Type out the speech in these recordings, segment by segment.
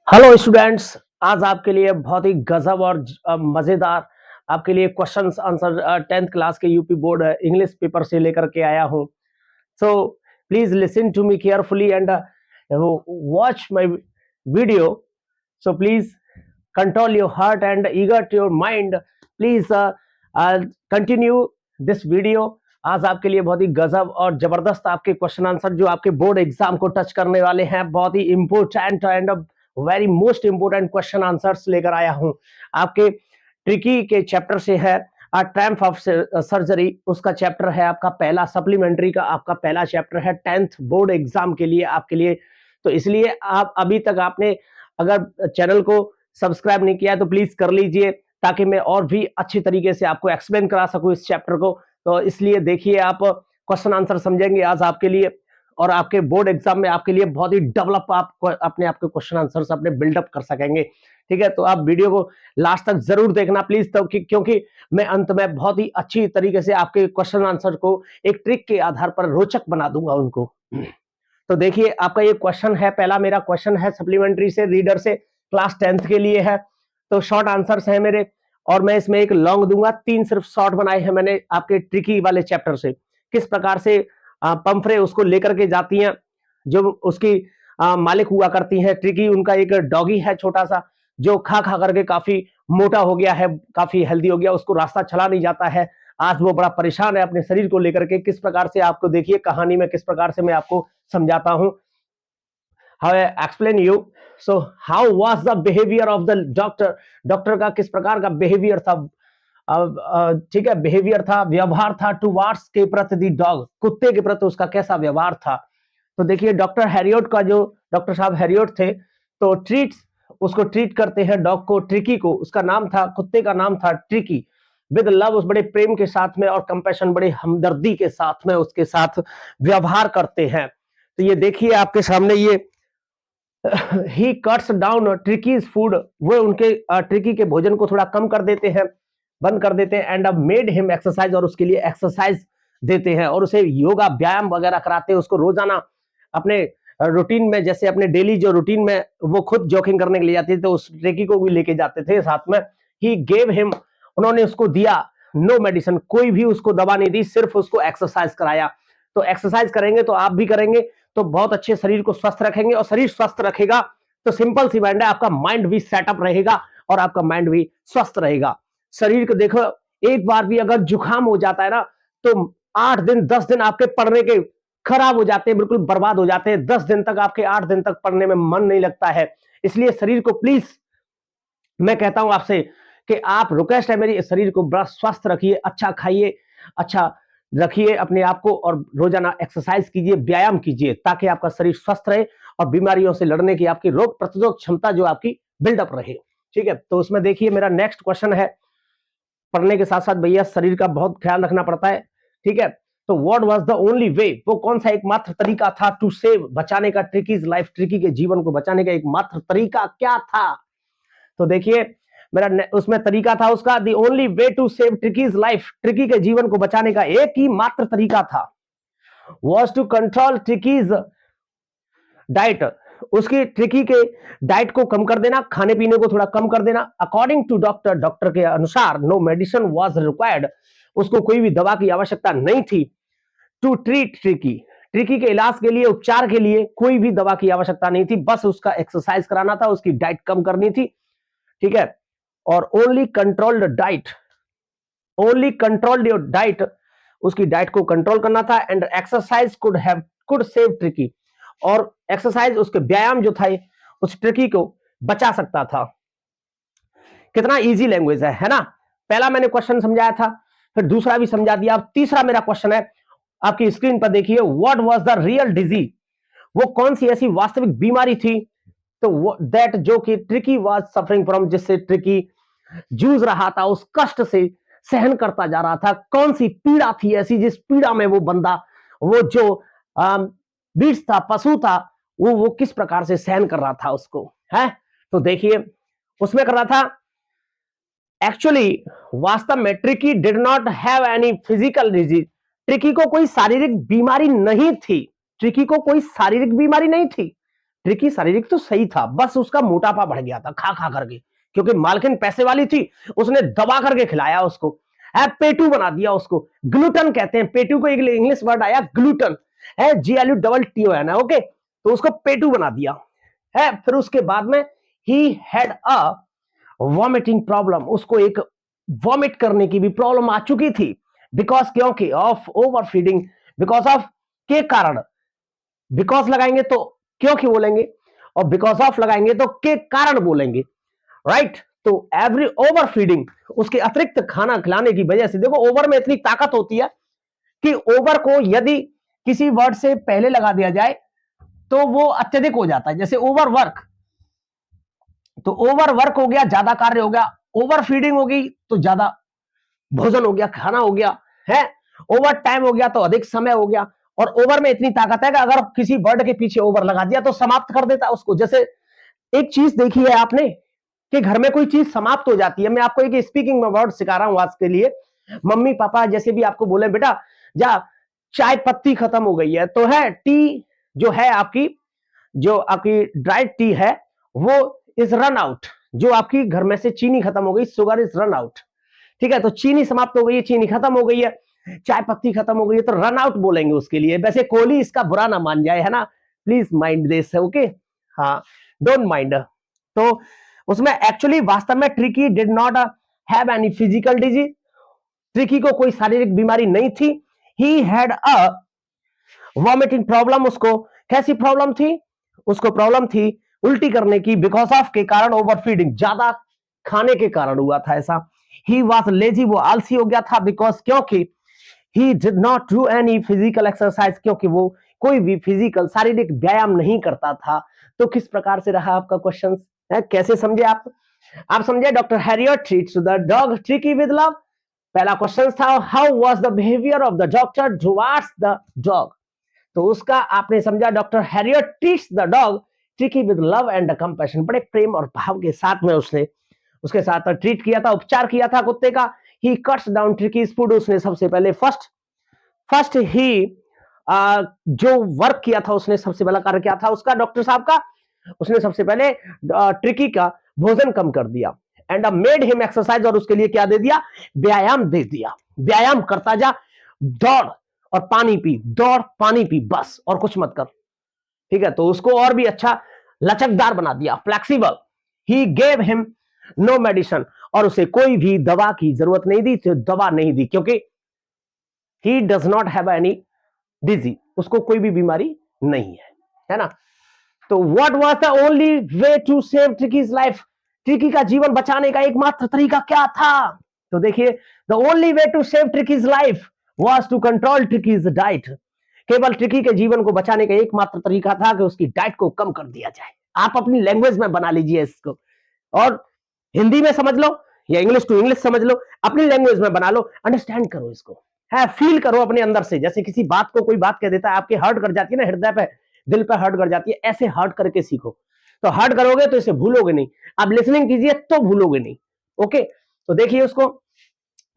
Hello students. आज आपके लिए बहुत ही गजब और मजेदार आपके लिए क्वेश्चंस आंसर 10th क्लास के यूपी बोर्ड इंग्लिश पेपर से लेकर के आया हूं। So please listen to me carefully and watch my video. So please control your heart and eager to your mind. Please continue this video. आज आपके लिए बहुत ही गजब और जबरदस्त आपके क्वेश्चन आंसर जो आपके बोर्ड एग्जाम को टच करने वाले हैं, बहुत ही important and very most important question answers लेकर आया हूं। आपके ट्रिकी के चैप्टर से है ट्रैम्प ऑफ सर्जरी, उसका चैप्टर है आपका पहला, सप्लीमेंट्री का आपका पहला चैप्टर है 10th बोर्ड एग्जाम के लिए आपके लिए। तो इसलिए आप अभी तक आपने अगर चैनल को सब्सक्राइब नहीं किया है तो प्लीज कर लीजिए, ताकि मैं और भी अच्छी तरीके से आपको एक्सप्लेन करा सकूं इस चैप्टर को। तो इसलिए देखिए, आप क्वेश्चन आंसर समझेंगे आज आपके लिए, और आपके बोर्ड एग्जाम में आपके लिए बहुत ही डेवलप आप अपने आपके क्वेश्चन आंसर अपने बिल्डअप कर सकेंगे। ठीक है, तो आप वीडियो को लास्ट तक जरूर देखना प्लीज, तो क्योंकि मैं अंत में बहुत ही अच्छी तरीके से आपके क्वेश्चन आंसर को एक ट्रिक के आधार पर रोचक बना दूंगा उनको। तो देखिए, आपका ये क्वेश्चन है, पहला मेरा क्वेश्चन है सप्लीमेंट्री से, रीडर से, क्लास 10th के लिए है। तो शॉर्ट आंसर्स हैं मेरे, और मैं इसमें एक लॉन्ग दूंगा। 3 सिर्फ शॉर्ट बनाए हैं मैंने आपके ट्रिकी वाले चैप्टर से। किस प्रकार से पंफरे उसको लेकर के जाती हैं, जो उसकी मालिक हुआ करती हैं। ट्रिकी उनका एक डॉगी है छोटा सा, जो खा खा करके काफी मोटा हो गया है, काफी हेल्दी हो गया, उसको रास्ता चला नहीं जाता है। आज वो बड़ा परेशान है अपने शरीर को लेकर के। किस प्रकार से आपको देखिए कहानी में किस प्रकार से मैं आपको समझाता हूं। How I explain you. So how was the behaviour of the doctor. Doctor का किस प्रकार का बिहेवियर था, ठीक है, बिहेवियर था, व्यवहार था टुवार्ड्स के प्रति दी डॉग, कुत्ते के प्रति उसका कैसा व्यवहार था। तो देखिए, डॉक्टर हैरियट का जो डॉक्टर साहब हैरियट थे, तो उसको ट्रीट करते हैं डॉग को, ट्रिकी को, उसका नाम था, कुत्ते का नाम था ट्रिकी, विद लव, उस बड़े प्रेम के साथ में, और कंपैशन, बड़े हमदर्दी के साथ में उसके साथ व्यवहार करते हैं। तो ये देखिए आपके सामने, ये ही कट्स डाउन ट्रिकीज फूड, वो उनके ट्रिकी के भोजन को थोड़ा कम कर देते हैं, बंद कर देते हैं, एंड अब मेड हिम एक्सरसाइज, और उसके लिए एक्सरसाइज देते हैं, और उसे योगा व्यायाम वगैरह कराते हैं, उसको रोजाना अपने रूटीन में, जैसे अपने डेली जो रूटीन में वो खुद जॉगिंग करने के लिए जाती थी, तो उस ट्रिकी को भी लेके जाते थे साथ में। ही गेव हिम, उन्होंने उसको दिया, नो मेडिसिन, कोई भी उसको दवा नहीं दी, सिर्फ उसको एक्सरसाइज कराया। तो एक्सरसाइज करेंगे तो आप भी करेंगे तो बहुत अच्छे शरीर को स्वस्थ रखेंगे, और शरीर स्वस्थ रखेगा तो सिंपल सी बात है, आपका माइंड भी सेटअप रहेगा और आपका माइंड भी स्वस्थ रहेगा। शरीर को देखो, एक बार भी अगर जुकाम हो जाता है ना, तो 8 दिन 10 दिन आपके पढ़ने के खराब हो जाते हैं, बिल्कुल बर्बाद हो जाते हैं। 10 दिन तक आपके, 8 दिन तक पढ़ने में मन नहीं लगता है। इसलिए शरीर को प्लीज मैं कहता हूं आपसे कि आप, रिक्वेस्ट है मेरी, शरीर को बड़ा स्वस्थ रखिए, अच्छा खाइए, अच्छा रखिए अपने आप को, और रोजाना एक्सरसाइज कीजिए, व्यायाम कीजिए, ताकि आपका शरीर स्वस्थ रहे और बीमारियों से लड़ने की आपकी रोग प्रतिरोधक क्षमता जो आपकी बिल्डअप रहे। ठीक है, तो उसमें देखिए मेरा नेक्स्ट क्वेश्चन है, पढ़ने के साथ साथ भैया शरीर का बहुत ख्याल रखना पड़ता है। ठीक है, तो व्हाट वाज द ओनली वे, वो कौन सा एकमात्र तरीका था, टू सेव, बचाने का, ट्रिकीज लाइफ, ट्रिकी के जीवन को बचाने का एकमात्र तरीका क्या था। तो देखिए, मेरा उसमें तरीका था उसका, the only way to save Tricki's life, Tricki के जीवन को बचाने का एक ही मात्र तरीका था, was to control Tricki's diet, उसकी ट्रिकी के डाइट को कम कर देना, खाने पीने को थोड़ा कम कर देना। अकॉर्डिंग टू डॉक्टर, डॉक्टर के अनुसार, नो मेडिसिन वॉज रिक्वायर्ड, उसको कोई भी दवा की आवश्यकता नहीं थी। टू ट्रीट ट्रिकी, ट्रिकी के इलाज के लिए, उपचार के लिए कोई भी दवा की आवश्यकता नहीं थी, बस उसका एक्सरसाइज कराना था, उसकी डाइट कम करनी थी। ठीक है, और only controlled diet, only controlled your diet, उसकी डाइट को कंट्रोल करना था, and exercise could save tricky, और एक्सरसाइज, उसके व्यायाम जो था उस ट्रिकी को बचा सकता था। कितना इजी लैंग्वेज है ना। पहला मैंने क्वेश्चन समझाया था, फिर दूसरा भी समझा दिया। अब तीसरा मेरा क्वेश्चन है, आपकी स्क्रीन पर देखिए, what was the real disease, वो कौन सी ऐसी वास्तविक बीमारी थी, तो दैट, जो कि ट्रिकी वाज सफरिंग फ्रॉम, जिससे ट्रिकी जूझ रहा था, उस कष्ट से सहन करता जा रहा था। कौन सी पीड़ा थी ऐसी, जिस पीड़ा में वो बंदा, वो जो बीज था, पशु था, वो किस प्रकार से सहन कर रहा था उसको, है। तो देखिए, उसमें कर रहा था, एक्चुअली, वास्तव में tricky did not have any physical disease, tricky को कोई शारीरिक बीमारी नहीं थी, ट्रिकी को कोई शारीरिक बीमारी नहीं थी। ट्रिकी शारीरिक तो सही था, बस उसका मोटापा बढ़ गया था खा खा करके, क्योंकि मालकिन पैसे वाली थी, उसने दबा करके खिलाया उसको, है पेटू बना दिया उसको। ग्लूटन कहते हैं पेटू को, इंग्लिश वर्ड आया ग्लूटन, है GLUTTON है ना, ओके। तो उसको पेटू बना दिया है। फिर उसके बाद में he had a vomiting problem, उसको एक वॉमिट करने की भी प्रॉब्लम आ चुकी थी, बिकॉज क्योंकि of over feeding, because of के कारण, बिकॉज लगाएंगे तो क्योंकि बोलेंगे, और बिकॉज ऑफ लगाएंगे तो के कारण बोलेंगे, राइट। तो एवरी ओवर फीडिंग, उसके अतिरिक्त खाना खिलाने की वजह से, देखो ओवर में इतनी ताकत होती है कि ओवर को यदि किसी वर्ड से पहले लगा दिया जाए तो वो अत्यधिक हो जाता है, जैसे ओवर वर्क, तो ओवर वर्क हो गया, ज्यादा कार्य हो गया, ओवर फीडिंग हो गई तो ज्यादा भोजन हो गया, खाना हो गया, है ओवर टाइम हो गया तो अधिक समय हो गया। और ओवर में इतनी ताकत है कि अगर किसी वर्ड के पीछे ओवर लगा दिया तो समाप्त कर देता उसको। जैसे एक चीज देखी है आपने कि घर में कोई चीज समाप्त हो जाती है, मैं आपको एक स्पीकिंग में वर्ड सिखा रहा हूं आज के लिए। मम्मी पापा जैसे भी आपको बोले बेटा जा चाय पत्ती खत्म हो गई है, तो है टी जो है आपकी, जो आपकी ड्राई टी है वो इज रन आउट, जो आपकी घर में से चीनी खत्म हो गई, शुगर इज रन आउट, ठीक है। तो चीनी समाप्त हो गई है, चीनी खत्म हो गई है, चाय पत्ती खत्म हो गई है, तो रन आउट बोलेंगे उसके लिए। वैसे कोहली इसका बुरा ना मान जाए, है ना, प्लीज माइंड दिस, ओके, हाँ, डोंट माइंड। तो उसमें एक्चुअली वास्तव में tricky did not have any physical disease, tricky को कोई शारीरिक बीमारी नहीं थी। He had a vomiting problem, उसको कैसी प्रॉब्लम थी, उसको प्रॉब्लम थी उल्टी करने की, बिकॉज ऑफ के कारण, ओवर फीडिंग ज्यादा खाने के कारण हुआ था ऐसा। ही वॉज लेजी, वो आलसी हो गया था, बिकॉज क्योंकि he did not do any physical exercise, क्योंकि वो कोई भी फिजिकल शारीरिक व्यायाम नहीं करता था। तो किस प्रकार से रहा आपका क्वेश्चन, कैसे समझे आप समझे doctor Harriet treats the dog tricky with love. पहला क्वेश्चन था how was the behaviour of the doctor towards the dog, तो उसका आपने समझा doctor Harriet treats the dog tricky with love and compassion, बड़े प्रेम और भाव के साथ में उसने उसके साथ ट्रीट किया था, उपचार किया था कुत्ते का। ही कट्स डाउन ट्रिकीज फूड, उसने सबसे पहले फर्स्ट ही जो वर्क किया था, उसने सबसे पहला कार्य किया था उसका डॉक्टर साहब का, उसने सबसे पहले ट्रिकी का भोजन कम कर दिया, एंड मेड हिम एक्सरसाइज, और उसके लिए क्या दे दिया, व्यायाम दे दिया, व्यायाम करता जा, दौड़ और पानी पी, दौड़ पानी पी, बस और कुछ मत कर, ठीक है। तो उसको और भी अच्छा लचकदार बना दिया, flexible. He gave him no medicine, और उसे कोई भी दवा की जरूरत नहीं दी, तो दवा नहीं दी, क्योंकि he does not have any disease, उसको कोई भी बीमारी नहीं है ना। तो what was the only way to save Tricki's life, Tricki का जीवन बचाने का एकमात्र तरीका क्या था, तो देखिए the only way to save Tricki's life was to control Tricki's diet, केवल ट्रिकी के जीवन को बचाने का एकमात्र तरीका था कि उसकी डाइट को कम कर दिया जाए। आप अपनी लैंग्वेज में बना लीजिए इसको, और हिंदी में समझ लो या इंग्लिश टू इंग्लिश समझ लो, अपनी लैंग्वेज में बना लो, अंडरस्टैंड करो इसको, है फील करो अपने अंदर से। जैसे किसी बात को कोई बात कह देता है, आपके हर्ट कर जाती है ना, हृदय पे दिल पे हर्ट कर जाती है, ऐसे हर्ट करके सीखो, तो हर्ट करोगे तो इसे भूलोगे नहीं, आप लिसनिंग कीजिए तो भूलोगे नहीं, ओके। तो देखिए उसको,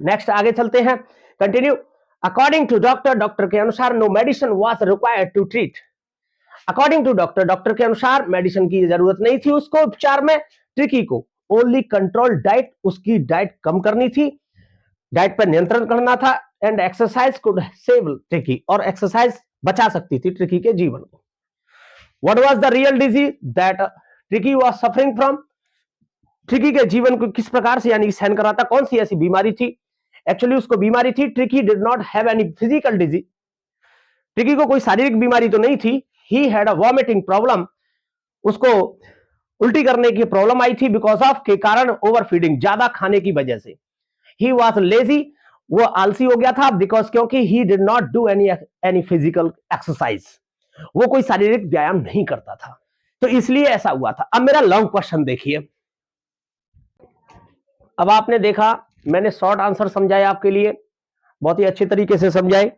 नेक्स्ट आगे चलते हैं, continue. According to doctor, doctor के अनुसार no medicine was required to treat, according to doctor, doctor के अनुसार मेडिसिन की जरूरत नहीं थी उसको उपचार में, ट्रिकी को ओनली कंट्रोल डाइट, उसकी डाइट कम करनी थी, डाइट पर नियंत्रण करना था, and exercise could save tricky, और एक्सरसाइज बचा सकती थी ट्रिकी के जीवन को। What was the real disease that tricky was suffering from, tricky के जीवन को किस प्रकार से यानी सहन कर रहा था, कौन सी ऐसी बीमारी थी, एक्चुअली उसको बीमारी थी, tricky did not have any physical disease, tricky को कोई शारीरिक बीमारी तो नहीं थी। He had a vomiting problem, उसको उल्टी करने की प्रॉब्लम आई थी, बिकॉज ऑफ के कारण, ओवर फीडिंग ज्यादा खाने की वजह से। ही वॉज लेजी, वो आलसी हो गया था, बिकॉज क्योंकि he did not do any physical exercise, वो कोई शारीरिक व्यायाम नहीं करता था, तो इसलिए ऐसा हुआ था। अब मेरा लॉन्ग क्वेश्चन देखिए, अब आपने देखा मैंने शॉर्ट आंसर समझाया आपके लिए, बहुत ही अच्छे तरीके से समझाए,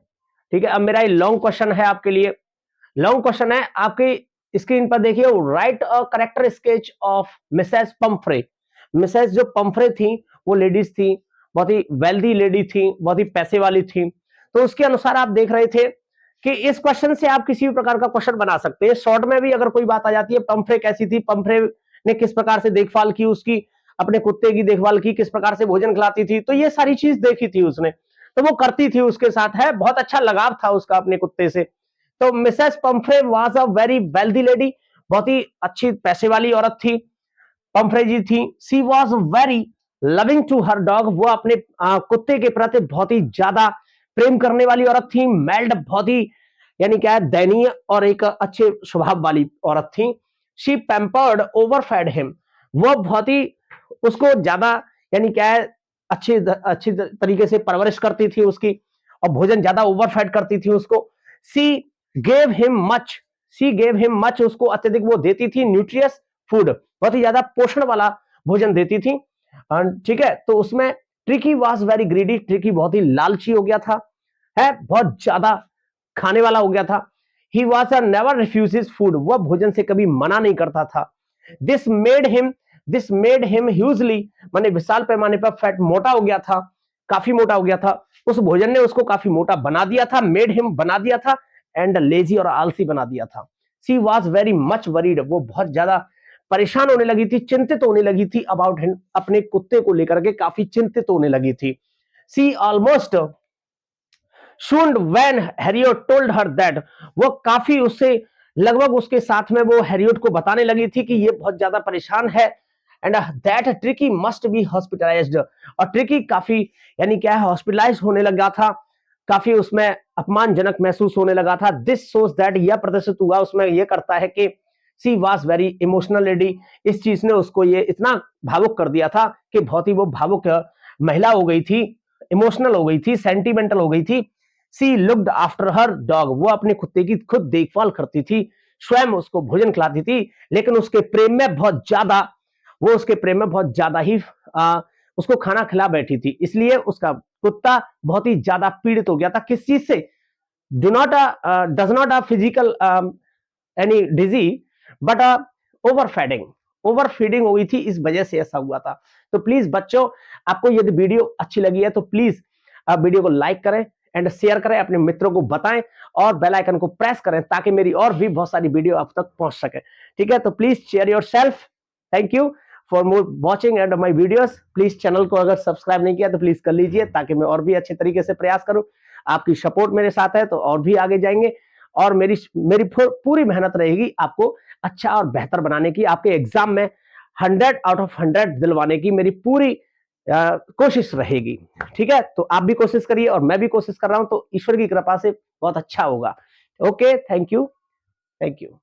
ठीक है। अब मेरा ये लॉन्ग क्वेश्चन है आपके लिए, लॉन्ग क्वेश्चन है आपकी स्क्रीन पर देखिए, right a character sketch of Mrs Pomfrey, Mrs जो पंफ्रे थी वो लेडीज थी, बहुत ही वेल्दी लेडी थी, बहुत ही पैसे वाली थी, तो उसके अनुसार आप देख रहे थे कि इस क्वेश्चन से आप किसी भी प्रकार का क्वेश्चन बना सकते हैं। शॉर्ट में भी अगर कोई बात आ जाती है, पंफ्रे कैसी थी, पंफ्रे ने किस प्रकार से देखभाल की उसकी, अपने कुत्ते की देखभाल की, किस प्रकार से भोजन खिलाती थी, तो ये सारी चीज देखी थी उसने, तो वो करती थी उसके साथ, है बहुत अच्छा लगाव था उसका अपने कुत्ते से। तो Mrs Pomfrey was a very wealthy lady, बहुत ही अच्छी पैसे वाली औरत थी पंफ्रे जी थी। She was very loving to her dog, वो अपने कुत्ते के प्रति बहुत ही ज्यादा प्रेम करने वाली औरत थी। मैल्ड, बहुत ही यानी क्या है दयनीय और एक अच्छे स्वभाव वाली औरत थी। शी पैम्पर्ड ओवरफेड हिम, वो बहुत ही उसको ज्यादा यानी क्या है अच्छी अच्छी तरीके से परवरिश करती थी उसकी, और भोजन ज्यादा ओवरफेड करती थी उसको। सी गेव हिम मच, सी गेव हिम मच, उसको अत्यधिक वो देती थी न्यूट्रियस फूड, बहुत ही ज्यादा पोषण वाला भोजन देती थी। ठीक है, तो उसमें tricky was very greedy, tricky बहुत ही लालची हो गया था, है बहुत ज्यादा खाने वाला हो गया था। He was never refuses food, वह भोजन से कभी मना नहीं करता था। This made him this made him hugely, माने विशाल पैमाने पर फैट, मोटा हो गया था, काफी मोटा हो गया था। उस भोजन ने उसको काफी मोटा बना दिया था, मेड हिम बना दिया था, एंड लेजी और आलसी बना दिया था। सी वॉज वेरी मच वरीड, वो बहुत ज्यादा परेशान होने लगी थी, चिंतित होने लगी थी अबाउट हिम, अपने कुत्ते को लेकर के काफी चिंतित होने लगी थी। She almost should when Harriet told her that, वो काफी उससे लगभग उसके साथ में वो हैरियट को बताने लगी थी कि ये बहुत ज्यादा परेशान है, and that tricky must be hospitalised, और ट्रिकी काफी यानी क्या है हॉस्पिटलाइज होने लगा था, काफी उसमें अपमानजनक महसूस होने लगा था। दिस सोज दैट, यह प्रदर्शित हुआ उसमें यह करता है कि सी वॉज वेरी इमोशनल लेडी, इस चीज ने उसको ये इतना भावुक कर दिया था कि बहुत ही वो भावुक महिला हो गई थी, इमोशनल हो गई थी, सेंटिमेंटल हो गई थी। सी लुक्ड आफ्टर हर डॉग, वो अपने कुत्ते की खुद देखभाल करती थी, स्वयं उसको भोजन खिलाती थी, लेकिन उसके प्रेम में बहुत ज्यादा, वो उसके प्रेम में बहुत ज्यादा ही उसको खाना खिला बैठी थी, इसलिए उसका कुत्ता बहुत ही ज्यादा पीड़ित हो गया था। किस चीज से? Do not does not a physical any disease, but over feeding, over feeding हो गई थी, इस वजह से ऐसा हुआ था। तो प्लीज बच्चों, आपको यदि वीडियो अच्छी लगी है तो प्लीज आप वीडियो को लाइक करें एंड शेयर करें, अपने मित्रों को बताएं और बेल आइकन को प्रेस करें ताकि मेरी और भी बहुत सारी वीडियो आप तक पहुंच सके। ठीक है, तो please share your self. Thank you for more watching and my videos. Please channel को अगर सब्सक्राइब नहीं किया तो प्लीज कर लीजिए ताकि मैं और भी अच्छे तरीके से प्रयास करूं। आपकी सपोर्ट मेरे साथ है तो और भी आगे जाएंगे, और मेरी मेरी पूरी मेहनत रहेगी आपको अच्छा और बेहतर बनाने की, आपके एग्जाम में 100 आउट ऑफ 100 दिलवाने की मेरी पूरी कोशिश रहेगी। ठीक है, तो आप भी कोशिश करिए और मैं भी कोशिश कर रहा हूं, तो ईश्वर की कृपा से बहुत अच्छा होगा। Okay, thank you, thank you.